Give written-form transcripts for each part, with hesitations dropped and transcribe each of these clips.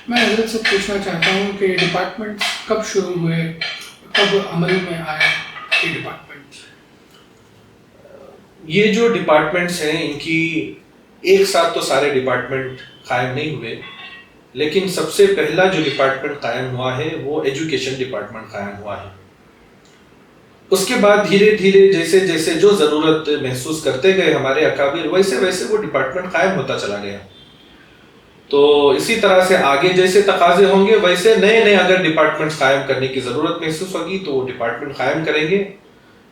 میں حضرت سے پوچھنا چاہتا ہوں کہ ڈپارٹمنٹ کب شروع ہوئے، کب عمل میں آیا یہ ڈپارٹمنٹ؟ یہ جو ڈپارٹمنٹس ہیں ان کی ایک ساتھ تو سارے ڈپارٹمنٹ قائم نہیں ہوئے، لیکن سب سے پہلا جو ڈپارٹمنٹ قائم ہوا ہے وہ ایجوکیشن ڈپارٹمنٹ قائم ہوا ہے۔ اس کے بعد دھیرے دھیرے جیسے جیسے جو ضرورت محسوس کرتے گئے ہمارے اکابر، ویسے ویسے وہ ڈپارٹمنٹ قائم ہوتا چلا گیا۔ تو اسی طرح سے آگے جیسے تقاضے ہوں گے ویسے نئے نئے اگر ڈپارٹمنٹ قائم کرنے کی ضرورت محسوس ہوگی تو وہ ڈپارٹمنٹ قائم کریں گے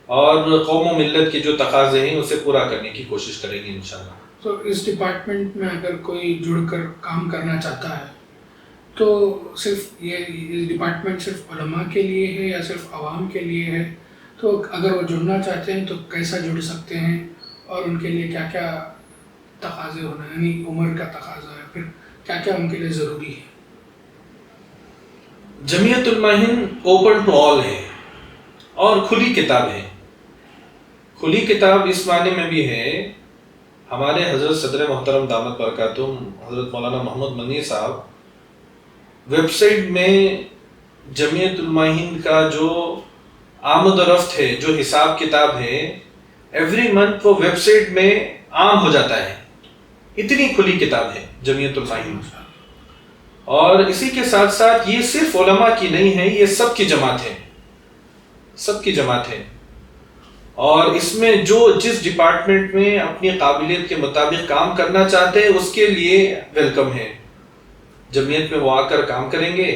اور قوم و ملت کے جو تقاضے ہیں اسے پورا کرنے کی کوشش کریں گے انشاءاللہ۔ تو اس ڈپارٹمنٹ میں اگر کوئی جڑ کر کام کرنا چاہتا ہے تو صرف یہ ڈپارٹمنٹ صرف علماء کے لیے ہے یا صرف عوام کے لیے ہے؟ تو اگر وہ جڑنا چاہتے ہیں تو کیسا جڑ سکتے ہیں اور ان کے لیے کیا کیا تقاضے ہونا، یعنی عمر کا تقاضا ہے، پھر کیا کیا ان کے لیے ضروری ہے؟ جمعیت علماء ہند اوپن ٹو آل ہے اور کھلی کتاب ہے۔ کھلی کتاب اس معنی میں بھی ہے، ہمارے حضرت صدر محترم دامت برکاتہم حضرت مولانا محمد منیر صاحب ویب سائٹ میں جمعیت علماء ہند کا جو آمد و رفت ہے، جو حساب کتاب ہے، ایوری منتھ وہ ویب سائٹ میں عام ہو جاتا ہے۔ اتنی کھلی کتاب ہے جمعیت علماء ہند۔ اور اسی کے ساتھ ساتھ یہ صرف علماء کی نہیں ہے، یہ سب کی جماعت ہے، سب کی جماعت ہے۔ اور اس میں جو جس ڈپارٹمنٹ میں اپنی قابلیت کے مطابق کام کرنا چاہتے ہیں اس کے لیے ویلکم ہے۔ جمعیت میں وہ آ کر کام کریں گے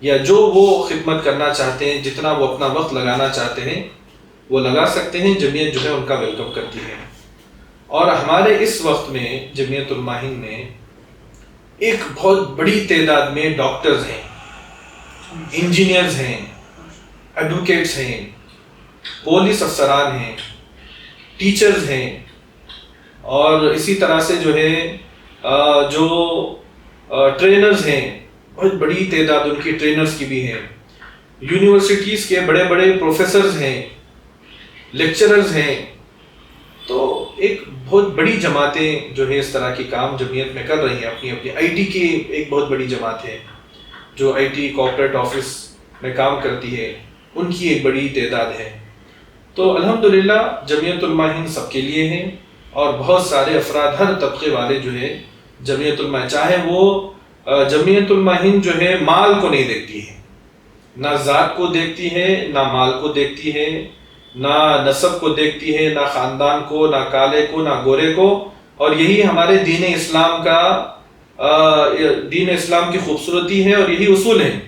یا جو وہ خدمت کرنا چاہتے ہیں، جتنا وہ اپنا وقت لگانا چاہتے ہیں وہ لگا سکتے ہیں۔ جمعیت جو ہے ان کا ویلکم کرتی ہے۔ اور ہمارے اس وقت میں جمعیت علماء ہند میں ایک بہت بڑی تعداد میں ڈاکٹرز ہیں، انجینئرز ہیں، ایڈوکیٹس ہیں، پولیس افسران ہیں، ٹیچرز ہیں، اور اسی طرح سے جو ہے جو ٹرینرز ہیں، بہت بڑی تعداد ان کی ٹرینرز کی بھی ہے۔ یونیورسٹیز کے بڑے بڑے پروفیسرز ہیں، لیکچررز ہیں۔ تو ایک بہت بڑی جماعتیں جو ہے اس طرح کی کام جمعیت میں کر رہی ہیں۔ اپنی اپنی آئی ٹی کی ایک بہت بڑی جماعت ہے جو آئی ٹی کارپوریٹ آفس میں کام کرتی ہے، ان کی ایک بڑی تعداد ہے۔ تو الحمدللہ جمعیت علماء ہند سب کے لیے ہیں، اور بہت سارے افراد ہر طبقے والے جو ہے جمعیت علماء، چاہے وہ جمعیت علماء ہند جو ہے مال کو نہیں دیکھتی ہے، نہ ذات کو دیکھتی ہے، نہ مال کو دیکھتی ہے، نہ نسب کو دیکھتی ہے، نہ خاندان کو، نہ کالے کو، نہ گورے کو۔ اور یہی ہمارے دین اسلام کا دین اسلام کی خوبصورتی ہے، اور یہی اصول ہے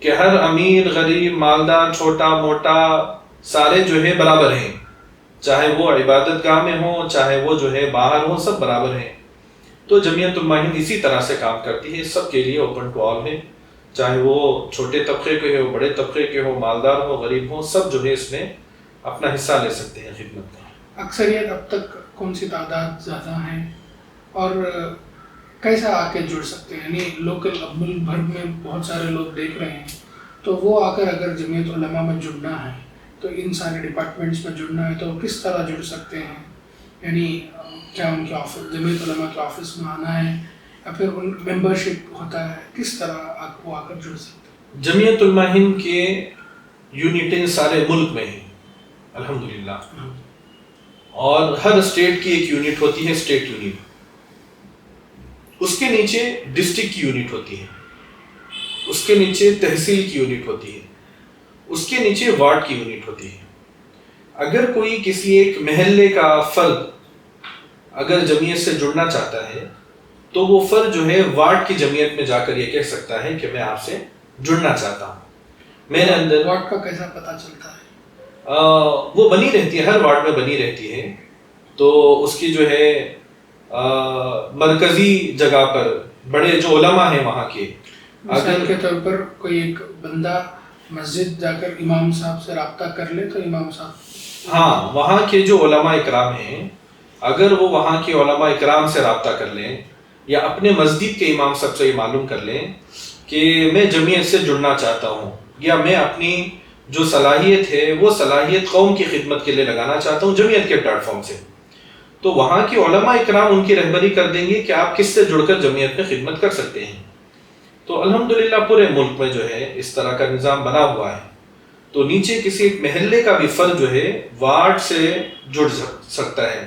کہ ہر امیر غریب مالدار چھوٹا موٹا سارے جو ہے برابر ہیں، چاہے وہ عبادت گاہ میں ہوں، چاہے وہ جو ہے باہر ہوں، سب برابر ہیں۔ تو جمعیت علماء ہند اسی طرح سے کام کرتی ہے، سب کے لیے اوپن ٹو آل ہے، چاہے وہ چھوٹے طبقے کے ہو، بڑے طبقے کے ہو، مالدار ہو، غریب ہو، سب جو ہے اس میں اپنا حصہ لے سکتے ہیں خدمت کا۔ اکثریت اب تک کون سی تعداد زیادہ ہیں اور کیسا آ کے جڑ سکتے ہیں؟ یعنی لوکل ملک بھر میں بہت سارے لوگ دیکھ رہے ہیں، تو وہ آ کر اگر جمعیت علماء میں جڑنا ہے تو ان سارے ڈپارٹمنٹس میں جڑنا ہے تو کس طرح جڑ سکتے ہیں؟ یعنی کیا ان کے آفس جمعیت علماء کے آفس میں آنا ہے یا پھر ان ممبرشپ ہوتا ہے، کس طرح وہ آ کر جڑ سکتے ہیں؟ جمعیت علماء ہند کے یونٹیں سارے ملک میں ہیں الحمدللہ، اور ہر اسٹیٹ کی ایک یونٹ ہوتی ہے، اسٹیٹ یونٹ، اس کے نیچے ڈسٹرکٹ کی یونٹ ہوتی ہے، اس کے نیچے تحصیل کی یونٹ ہوتی ہے، اس کے نیچے وارڈ کی یونٹ ہوتی ہے۔ اگر کوئی کسی ایک محلے کا فرد اگر جمعیت سے جڑنا چاہتا ہے تو وہ فرد جو ہے وارڈ کی جمعیت میں جا کر یہ کہہ سکتا ہے کہ میں آپ سے جڑنا چاہتا ہوں۔ میرے اندر وارڈ کا کیسا پتہ چلتا ہے؟ وہ بنی رہتی ہے، ہر وارڈ میں بنی رہتی ہے، تو اس کی جو ہے مرکزی جگہ پر بڑے جو علماء ہیں وہاں کے، مثال کے طور پر کوئی ایک بندہ مسجد جا کر امام صاحب سے رابطہ کر لے تو امام صاحب، ہاں، وہاں کے جو علماء اکرام ہیں اگر وہ وہاں کے علماء اکرام سے رابطہ کر لیں یا اپنے مسجد کے امام صاحب سے یہ معلوم کر لیں کہ میں جمعیت سے جڑنا چاہتا ہوں، یا میں اپنی جو صلاحیت ہے وہ صلاحیت قوم کی خدمت کے لیے لگانا چاہتا ہوں جمعیت کے پلیٹ فارم سے، تو وہاں کے علماء اکرام ان کی رہبری کر دیں گے کہ آپ کس سے جڑ کر جمعیت میں خدمت کر سکتے ہیں۔ تو الحمدللہ پورے ملک میں جو ہے اس طرح کا نظام بنا ہوا ہے. تو نیچے کسی ایک محلے کا بھی فرد جو ہے وارڈ سے جڑ سکتا ہے.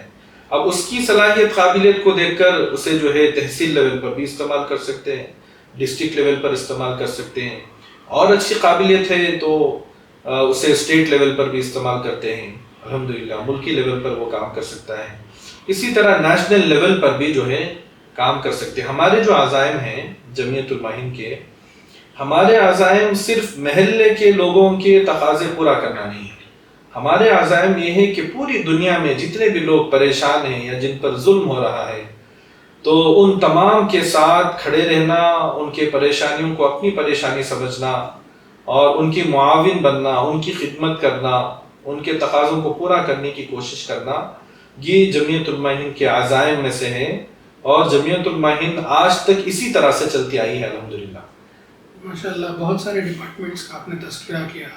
اب اس کی صلاحیت قابلیت کو دیکھ کر اسے جو ہے تحصیل لیول پر بھی استعمال کر سکتے ہیں, ڈسٹرکٹ لیول پر استعمال کر سکتے ہیں, اور اچھی قابلیت ہے تو اسے اسٹیٹ لیول پر بھی استعمال کرتے ہیں. الحمدللہ ملکی لیول پر وہ کام کر سکتا ہے. اسی طرح نیشنل لیول پر بھی جو ہے کام کر سکتے ہیں. ہمارے جو عزائم ہیں جمعیت الماہین کے, ہمارے عزائم صرف محلے کے لوگوں کے تقاضے پورا کرنا نہیں ہے. ہمارے عزائم یہ ہے کہ پوری دنیا میں جتنے بھی لوگ پریشان ہیں یا جن پر ظلم ہو رہا ہے تو ان تمام کے ساتھ کھڑے رہنا, ان کے پریشانیوں کو اپنی پریشانی سمجھنا اور ان کی معاون بننا, ان کی خدمت کرنا, ان کے تقاضوں کو پورا کرنے کی کوشش کرنا, یہ جمعیت الماہین کے عزائم میں سے ہے. اور جمعیت الماہین آج تک اسی طرح سے چلتی آئی ہے الحمدللہ. ماشاء اللہ, بہت سارے ڈپارٹمنٹس کا آپ نے تذکرہ کیا.